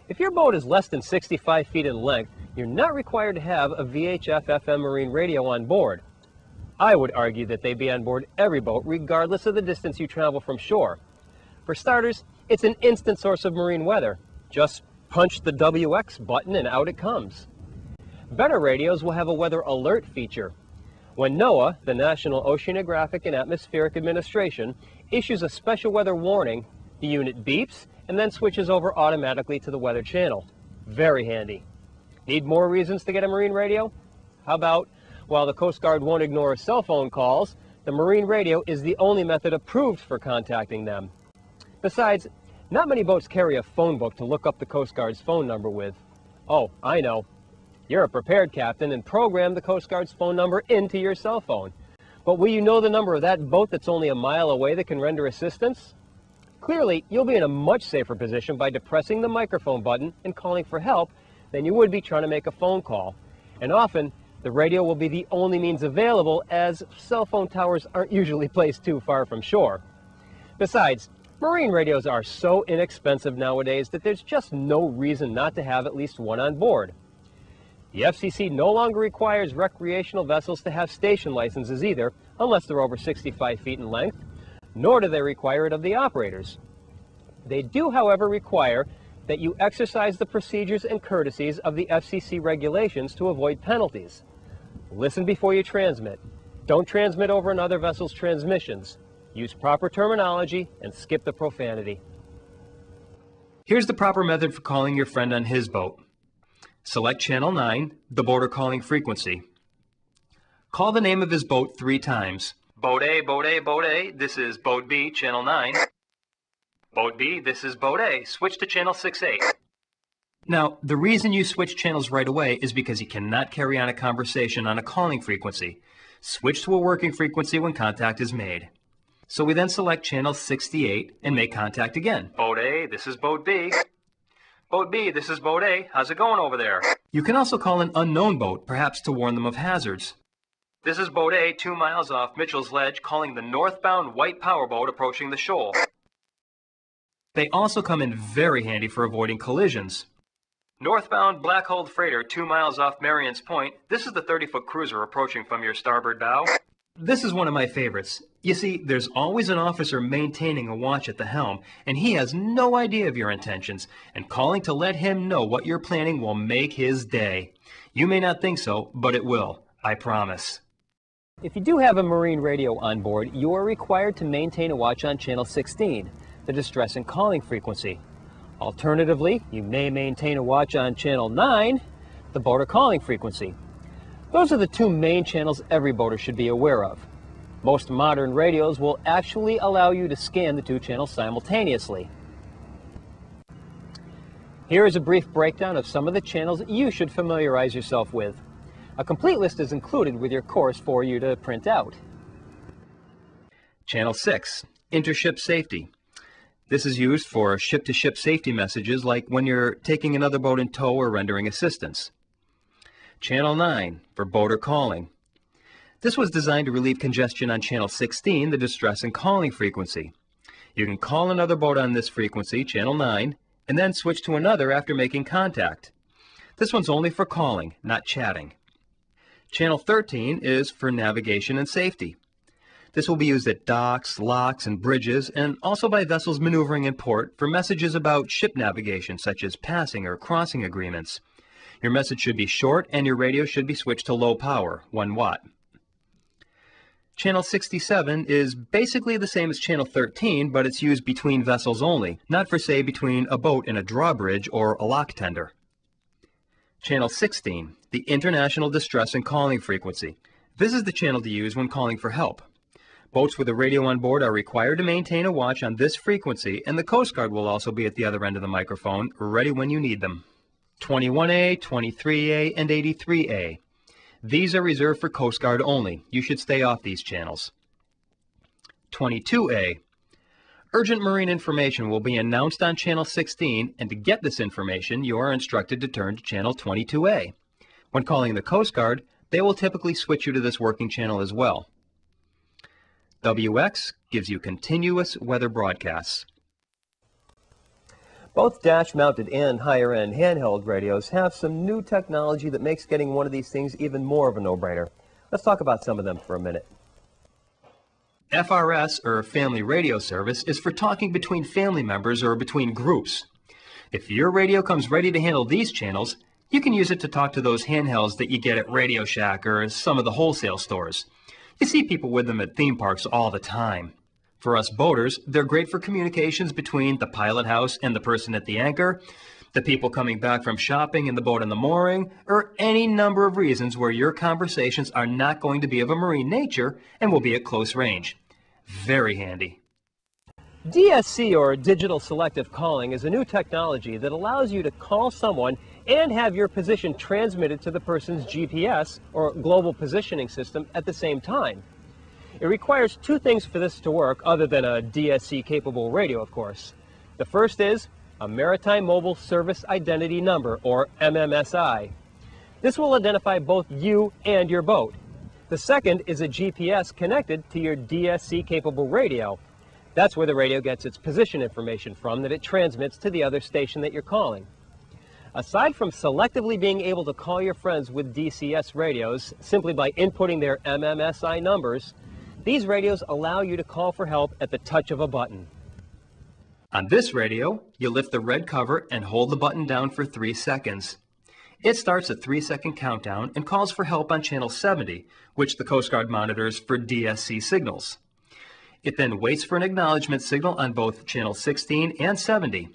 If your boat is less than 65 feet in length, you're not required to have a VHF FM marine radio on board. I would argue that they be on board every boat regardless of the distance you travel from shore. For starters, it's an instant source of marine weather. Just punch the WX button and out it comes. Better radios will have a weather alert feature. When NOAA, the National Oceanographic and Atmospheric Administration, issues a special weather warning, the unit beeps and then switches over automatically to the weather channel. Very handy. Need more reasons to get a marine radio? How about, while the Coast Guard won't ignore cell phone calls, the marine radio is the only method approved for contacting them. Besides, not many boats carry a phone book to look up the Coast Guard's phone number with. Oh, I know. You're a prepared captain and program the Coast Guard's phone number into your cell phone. But will you know the number of that boat that's only a mile away that can render assistance? Clearly, you'll be in a much safer position by depressing the microphone button and calling for help than you would be trying to make a phone call. And often, the radio will be the only means available, as cell phone towers aren't usually placed too far from shore. Besides, marine radios are so inexpensive nowadays that there's just no reason not to have at least one on board. The FCC no longer requires recreational vessels to have station licenses either, unless they're over 65 feet in length, nor do they require it of the operators. They do, however, require that you exercise the procedures and courtesies of the FCC regulations to avoid penalties. Listen before you transmit. Don't transmit over another vessel's transmissions. Use proper terminology and skip the profanity. Here's the proper method for calling your friend on his boat. Select Channel 9, the boater calling frequency. Call the name of his boat 3 times. Boat A, Boat A, Boat A, this is Boat B, Channel 9. Boat B, this is Boat A, switch to Channel 6A. Now, the reason you switch channels right away is because you cannot carry on a conversation on a calling frequency. Switch to a working frequency when contact is made. So we then select Channel 68 and make contact again. Boat A, this is Boat B. Boat B, this is Boat A. How's it going over there? You can also call an unknown boat, perhaps to warn them of hazards. This is Boat A, 2 miles off Mitchell's Ledge, calling the northbound white powerboat approaching the shoal. They also come in very handy for avoiding collisions. Northbound black-hulled freighter, 2 miles off Marion's Point. This is the 30-foot cruiser approaching from your starboard bow. This is one of my favorites. You see, there's always an officer maintaining a watch at the helm, and he has no idea of your intentions, and calling to let him know what you're planning will make his day. You may not think so, but it will. I promise. If you do have a marine radio on board, you are required to maintain a watch on Channel 16, the distress and calling frequency. Alternatively, you may maintain a watch on Channel 9, the boater calling frequency. Those are the 2 main channels every boater should be aware of. Most modern radios will actually allow you to scan the 2 channels simultaneously. Here is a brief breakdown of some of the channels you should familiarize yourself with. A complete list is included with your course for you to print out. Channel 6, Intership Safety. This is used for ship-to-ship safety messages like when you're taking another boat in tow or rendering assistance. Channel 9, for boater calling. This was designed to relieve congestion on Channel 16, the distress and calling frequency. You can call another boat on this frequency, Channel 9, and then switch to another after making contact. This one's only for calling, not chatting. Channel 13 is for navigation and safety. This will be used at docks, locks, and bridges, and also by vessels maneuvering in port for messages about ship navigation, such as passing or crossing agreements. Your message should be short, and your radio should be switched to low power, 1 watt. Channel 67 is basically the same as Channel 13, but it's used between vessels only, not for, say, between a boat and a drawbridge or a lock tender. Channel 16, the International Distress and Calling Frequency. This is the channel to use when calling for help. Boats with a radio on board are required to maintain a watch on this frequency, and the Coast Guard will also be at the other end of the microphone, ready when you need them. 21A, 23A, and 83A. These are reserved for Coast Guard only. You should stay off these channels. 22A. Urgent marine information will be announced on Channel 16, and to get this information, you are instructed to turn to Channel 22A. When calling the Coast Guard, they will typically switch you to this working channel as well. WX gives you continuous weather broadcasts. Both dash-mounted and higher-end handheld radios have some new technology that makes getting one of these things even more of a no-brainer. Let's talk about some of them for a minute. FRS, or Family Radio Service, is for talking between family members or between groups. If your radio comes ready to handle these channels, you can use it to talk to those handhelds that you get at Radio Shack or some of the wholesale stores. You see people with them at theme parks all the time. For us boaters, they're great for communications between the pilot house and the person at the anchor, the people coming back from shopping and the boat on the mooring, or any number of reasons where your conversations are not going to be of a marine nature and will be at close range. Very handy. DSC, or Digital Selective Calling, is a new technology that allows you to call someone and have your position transmitted to the person's GPS, or Global Positioning System, at the same time. It requires two things for this to work, other than a DSC-capable radio, of course. The first is a Maritime Mobile Service Identity Number, or MMSI. This will identify both you and your boat. The second is a GPS connected to your DSC-capable radio. That's where the radio gets its position information from that it transmits to the other station that you're calling. Aside from selectively being able to call your friends with DCS radios simply by inputting their MMSI numbers, these radios allow you to call for help at the touch of a button. On this radio, you lift the red cover and hold the button down for 3 seconds. It starts a 3-second countdown and calls for help on channel 70, which the Coast Guard monitors for DSC signals. It then waits for an acknowledgement signal on both channel 16 and 70.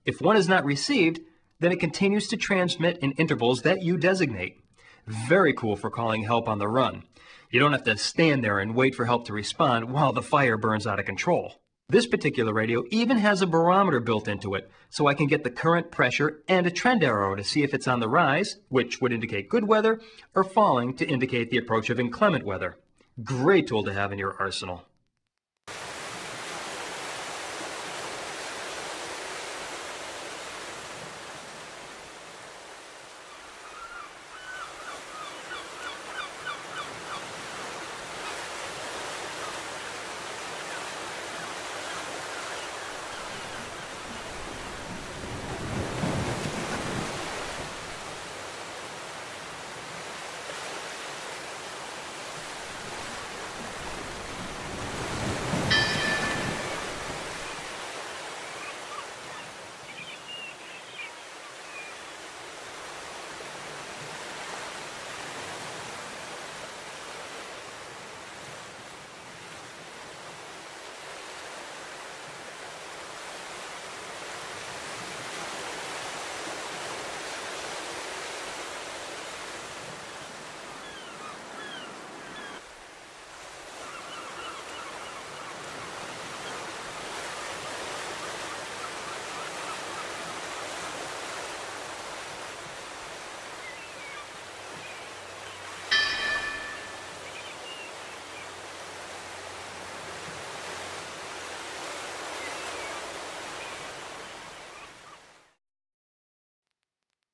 If one is not received, then it continues to transmit in intervals that you designate. Very cool for calling help on the run. You don't have to stand there and wait for help to respond while the fire burns out of control. This particular radio even has a barometer built into it, so I can get the current pressure and a trend arrow to see if it's on the rise, which would indicate good weather, or falling to indicate the approach of inclement weather. Great tool to have in your arsenal.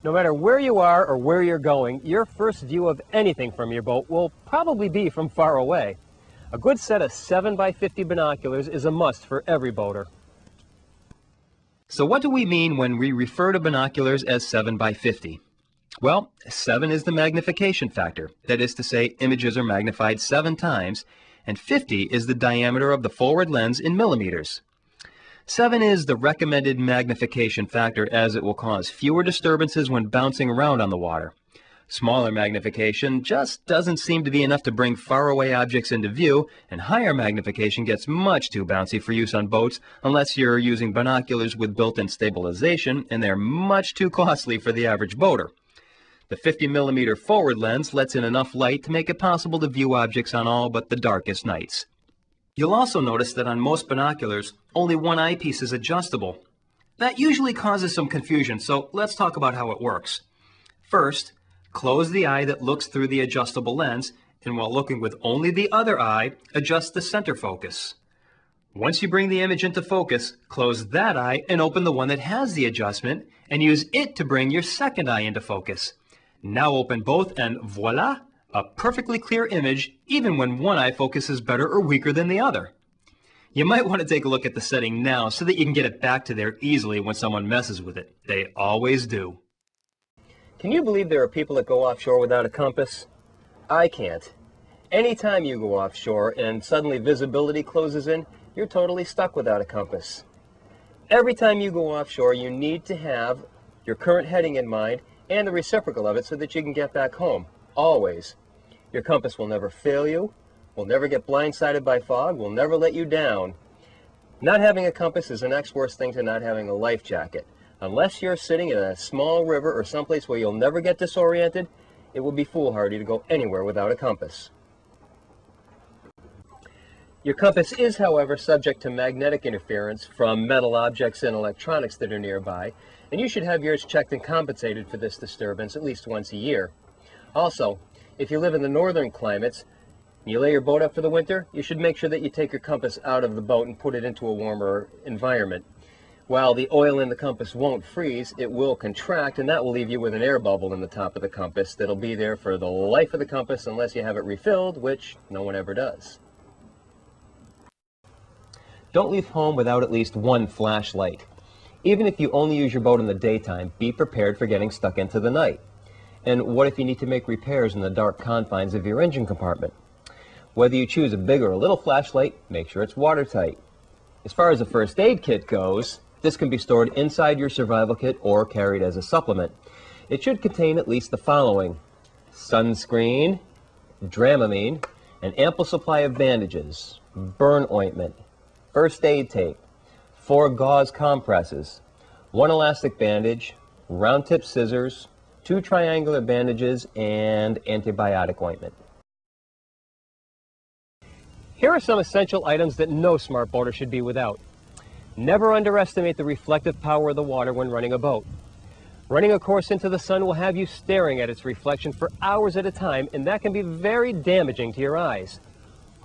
No matter where you are or where you're going, your first view of anything from your boat will probably be from far away. A good set of 7x50 binoculars is a must for every boater. So what do we mean when we refer to binoculars as 7x50? Well, 7 is the magnification factor. That is to say, images are magnified 7 times, and 50 is the diameter of the forward lens in millimeters. 7 is the recommended magnification factor, as it will cause fewer disturbances when bouncing around on the water. Smaller magnification just doesn't seem to be enough to bring faraway objects into view, and higher magnification gets much too bouncy for use on boats unless you're using binoculars with built-in stabilization, and they're much too costly for the average boater. The 50mm forward lens lets in enough light to make it possible to view objects on all but the darkest nights. You'll also notice that on most binoculars, only one eyepiece is adjustable. That usually causes some confusion, so let's talk about how it works. First, close the eye that looks through the adjustable lens, and while looking with only the other eye, adjust the center focus. Once you bring the image into focus, close that eye and open the one that has the adjustment, and use it to bring your second eye into focus. Now open both, and voila! A perfectly clear image, even when one eye focus is better or weaker than the other. You might want to take a look at the setting now so that you can get it back to there easily when someone messes with it. They always do. Can you believe there are people that go offshore without a compass? I can't. Anytime you go offshore and suddenly visibility closes in, you're totally stuck without a compass. Every time you go offshore, you need to have your current heading in mind and the reciprocal of it so that you can get back home. Always. Your compass will never fail you, will never get blindsided by fog, will never let you down. Not having a compass is the next worst thing to not having a life jacket. Unless you're sitting in a small river or someplace where you'll never get disoriented, it would be foolhardy to go anywhere without a compass. Your compass is, however, subject to magnetic interference from metal objects and electronics that are nearby, and you should have yours checked and compensated for this disturbance at least once a year. Also, if you live in the northern climates, and you lay your boat up for the winter, you should make sure that you take your compass out of the boat and put it into a warmer environment. While the oil in the compass won't freeze, it will contract, and that will leave you with an air bubble in the top of the compass that'll be there for the life of the compass unless you have it refilled, which no one ever does. Don't leave home without at least one flashlight. Even if you only use your boat in the daytime, be prepared for getting stuck into the night. And what if you need to make repairs in the dark confines of your engine compartment? Whether you choose a big or a little flashlight, make sure it's watertight. As far as a first aid kit goes, this can be stored inside your survival kit or carried as a supplement. It should contain at least the following: sunscreen, Dramamine, an ample supply of bandages, burn ointment, first aid tape, 4 gauze compresses, 1 elastic bandage, round tip scissors, 2 triangular bandages, and antibiotic ointment. Here are some essential items that no smart boater should be without. Never underestimate the reflective power of the water when running a boat. Running a course into the sun will have you staring at its reflection for hours at a time, and that can be very damaging to your eyes.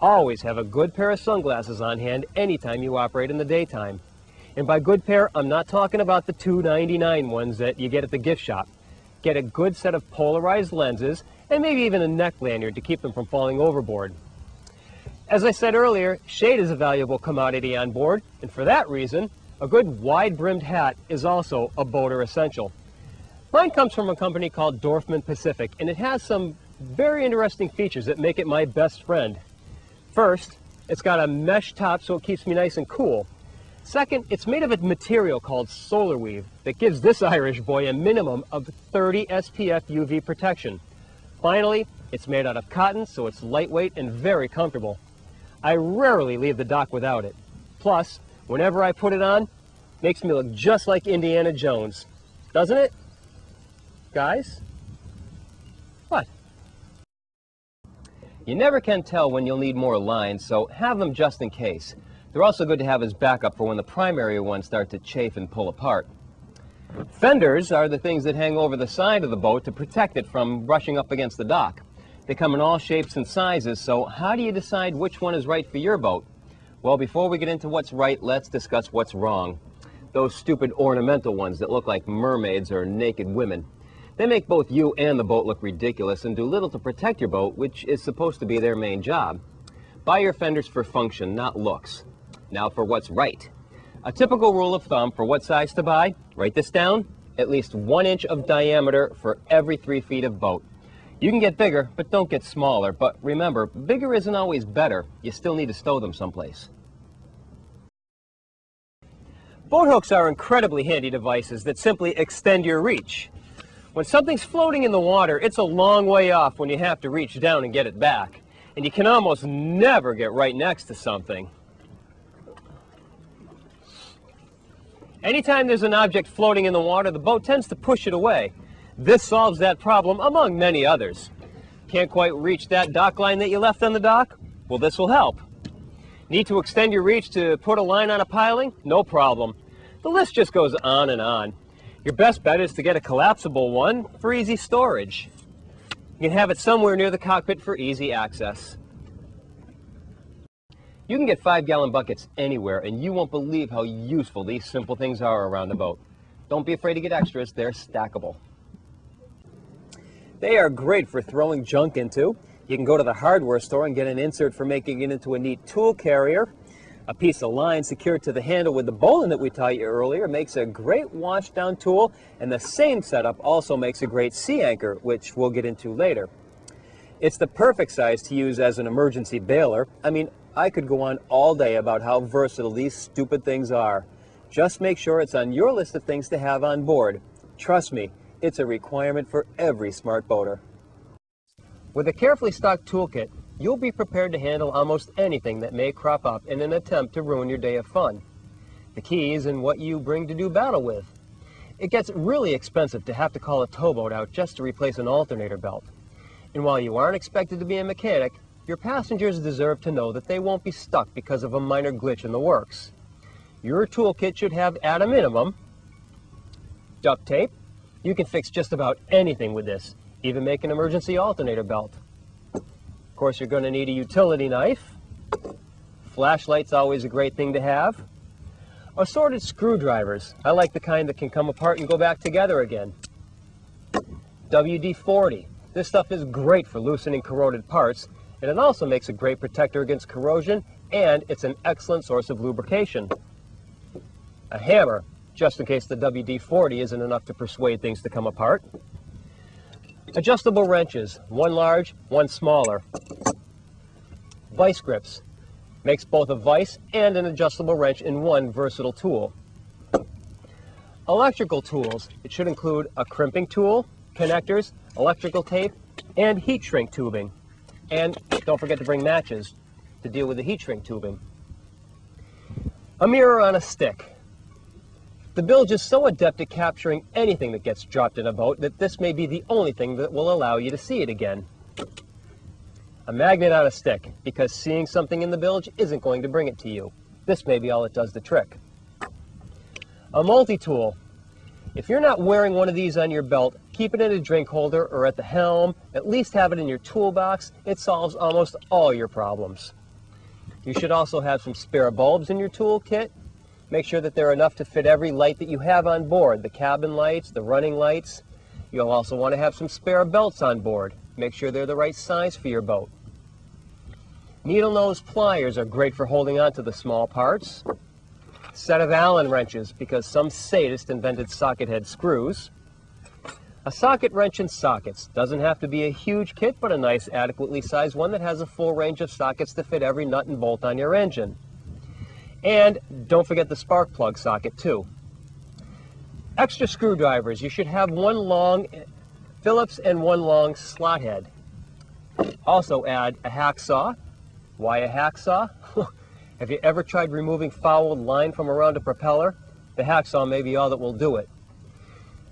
Always have a good pair of sunglasses on hand anytime you operate in the daytime. And by good pair, I'm not talking about the $2.99 ones that you get at the gift shop. Get a good set of polarized lenses and maybe even a neck lanyard to keep them from falling overboard. As I said earlier, shade is a valuable commodity on board, and for that reason, a good wide-brimmed hat is also a boater essential. Mine comes from a company called Dorfman Pacific, and it has some very interesting features that make it my best friend. First, it's got a mesh top so it keeps me nice and cool. Second, it's made of a material called solar weave that gives this Irish boy a minimum of 30 SPF UV protection. Finally, it's made out of cotton so it's lightweight and very comfortable. I rarely leave the dock without it. Plus, whenever I put it on, it makes me look just like Indiana Jones. Doesn't it? Guys? What? You never can tell when you'll need more lines, so have them just in case. They're also good to have as backup for when the primary ones start to chafe and pull apart. Fenders are the things that hang over the side of the boat to protect it from brushing up against the dock. They come in all shapes and sizes, so how do you decide which one is right for your boat? Well, before we get into what's right, let's discuss what's wrong. Those stupid ornamental ones that look like mermaids or naked women. They make both you and the boat look ridiculous and do little to protect your boat, which is supposed to be their main job. Buy your fenders for function, not looks. Now for what's right. A typical rule of thumb for what size to buy, write this down, at least 1 inch of diameter for every 3 feet of boat. You can get bigger, but don't get smaller. But remember, bigger isn't always better. You still need to stow them someplace. Boat hooks are incredibly handy devices that simply extend your reach. When something's floating in the water, it's a long way off when you have to reach down and get it back. And you can almost never get right next to something. Anytime there's an object floating in the water, the boat tends to push it away. This solves that problem, among many others. Can't quite reach that dock line that you left on the dock? Well, this will help. Need to extend your reach to put a line on a piling? No problem. The list just goes on and on. Your best bet is to get a collapsible one for easy storage. You can have it somewhere near the cockpit for easy access. You can get 5-gallon buckets anywhere, and you won't believe how useful these simple things are around the boat. Don't be afraid to get extras, they're stackable. They are great for throwing junk into. You can go to the hardware store and get an insert for making it into a neat tool carrier. A piece of line secured to the handle with the bowline that we taught you earlier makes a great washdown tool, and the same setup also makes a great sea anchor, which we'll get into later. It's the perfect size to use as an emergency bailer. I mean, I could go on all day about how versatile these stupid things are. Just make sure it's on your list of things to have on board. Trust me, it's a requirement for every smart boater. With a carefully stocked toolkit, you'll be prepared to handle almost anything that may crop up in an attempt to ruin your day of fun. The key is in what you bring to do battle with. It gets really expensive to have to call a towboat out just to replace an alternator belt. And while you aren't expected to be a mechanic, your passengers deserve to know that they won't be stuck because of a minor glitch in the works. Your toolkit should have, at a minimum, duct tape. You can fix just about anything with this, even make an emergency alternator belt. Of course, you're going to need a utility knife. Flashlight's always a great thing to have. Assorted screwdrivers. I like the kind that can come apart and go back together again. WD-40. This stuff is great for loosening corroded parts, and it also makes a great protector against corrosion, and it's an excellent source of lubrication. A hammer, just in case the WD-40 isn't enough to persuade things to come apart. Adjustable wrenches, one large, one smaller. Vice grips, makes both a vise and an adjustable wrench in one versatile tool. Electrical tools, it should include a crimping tool, connectors, electrical tape, and heat shrink tubing. And don't forget to bring matches to deal with the heat shrink tubing. A mirror on a stick. The bilge is so adept at capturing anything that gets dropped in a boat that this may be the only thing that will allow you to see it again. A magnet on a stick, because seeing something in the bilge isn't going to bring it to you. This may be all that does the trick. A multi-tool. If you're not wearing one of these on your belt, keep it in a drink holder or at the helm. At least have it in your toolbox. It solves almost all your problems. You should also have some spare bulbs in your toolkit. Make sure that they're enough to fit every light that you have on board, the cabin lights, the running lights. You'll also want to have some spare belts on board. Make sure they're the right size for your boat. Needle nose pliers are great for holding on to the small parts. Set of Allen wrenches, because some sadist invented socket head screws. A socket wrench and sockets. Doesn't have to be a huge kit, but a nice, adequately sized one that has a full range of sockets to fit every nut and bolt on your engine. And don't forget the spark plug socket too. Extra screwdrivers. You should have one long Phillips and one long slot head. Also add a hacksaw. Why a hacksaw? Have you ever tried removing fouled line from around a propeller? The hacksaw may be all that will do it.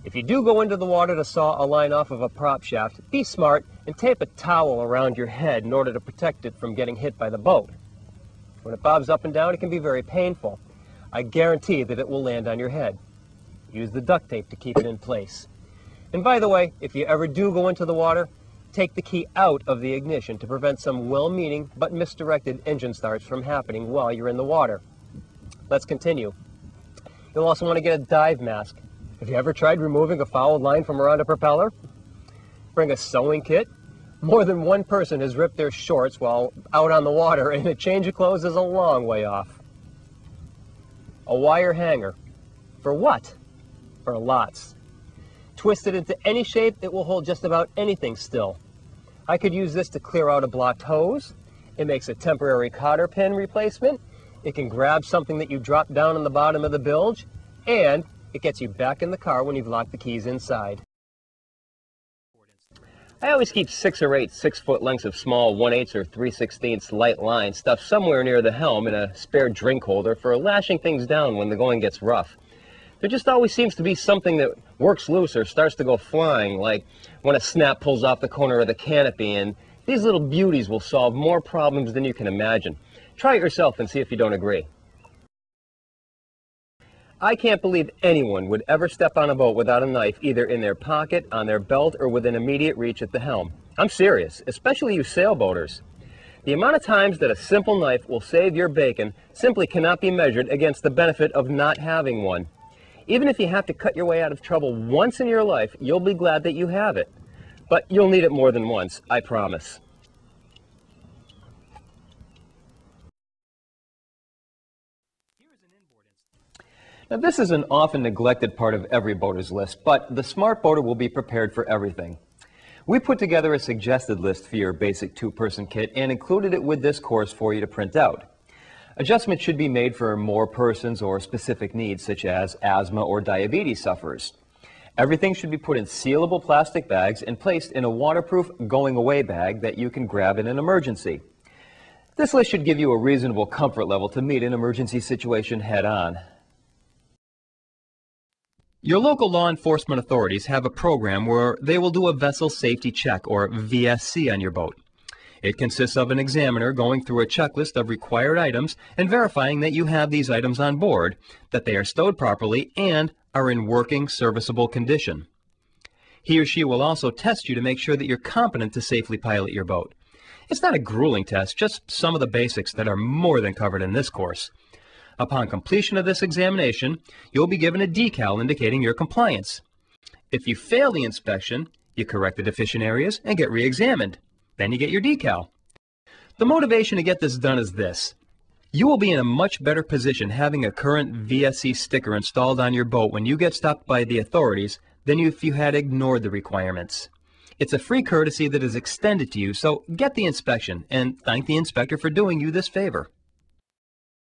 If you do go into the water to saw a line off of a prop shaft, be smart and tape a towel around your head in order to protect it from getting hit by the boat. When it bobs up and down, it can be very painful. I guarantee that it will land on your head. Use the duct tape to keep it in place. And by the way, if you ever do go into the water, take the key out of the ignition to prevent some well-meaning but misdirected engine starts from happening while you're in the water. Let's continue. You'll also want to get a dive mask. Have you ever tried removing a fouled line from around a propeller? Bring a sewing kit. More than one person has ripped their shorts while out on the water, and a change of clothes is a long way off. A wire hanger. For what? For lots. Twist it into any shape, it will hold just about anything still. I could use this to clear out a blocked hose. It makes a temporary cotter pin replacement. It can grab something that you dropped down on the bottom of the bilge, and it gets you back in the car when you've locked the keys inside. I always keep 6 or 8 6-foot lengths of small 1/8 or 3/16 light line stuffed somewhere near the helm in a spare drink holder for lashing things down when the going gets rough. There just always seems to be something that works loose or starts to go flying, like when a snap pulls off the corner of the canopy, and these little beauties will solve more problems than you can imagine. Try it yourself and see if you don't agree. I can't believe anyone would ever step on a boat without a knife either in their pocket, on their belt, or within immediate reach at the helm. I'm serious, especially you sailboaters. The amount of times that a simple knife will save your bacon simply cannot be measured against the benefit of not having one. Even if you have to cut your way out of trouble once in your life, you'll be glad that you have it. But you'll need it more than once, I promise. Now, this is an often neglected part of every boater's list, but the smart boater will be prepared for everything. We put together a suggested list for your basic two-person kit and included it with this course for you to print out. Adjustments should be made for more persons or specific needs, such as asthma or diabetes sufferers. Everything should be put in sealable plastic bags and placed in a waterproof going-away bag that you can grab in an emergency. This list should give you a reasonable comfort level to meet an emergency situation head-on. Your local law enforcement authorities have a program where they will do a vessel safety check, or VSC, on your boat. It consists of an examiner going through a checklist of required items and verifying that you have these items on board, that they are stowed properly, and are in working, serviceable condition. He or she will also test you to make sure that you're competent to safely pilot your boat. It's not a grueling test, just some of the basics that are more than covered in this course. Upon completion of this examination, you'll be given a decal indicating your compliance. If you fail the inspection, you correct the deficient areas and get re-examined. Then you get your decal. The motivation to get this done is this. You will be in a much better position having a current VSC sticker installed on your boat when you get stopped by the authorities than if you had ignored the requirements. It's a free courtesy that is extended to you, so get the inspection and thank the inspector for doing you this favor.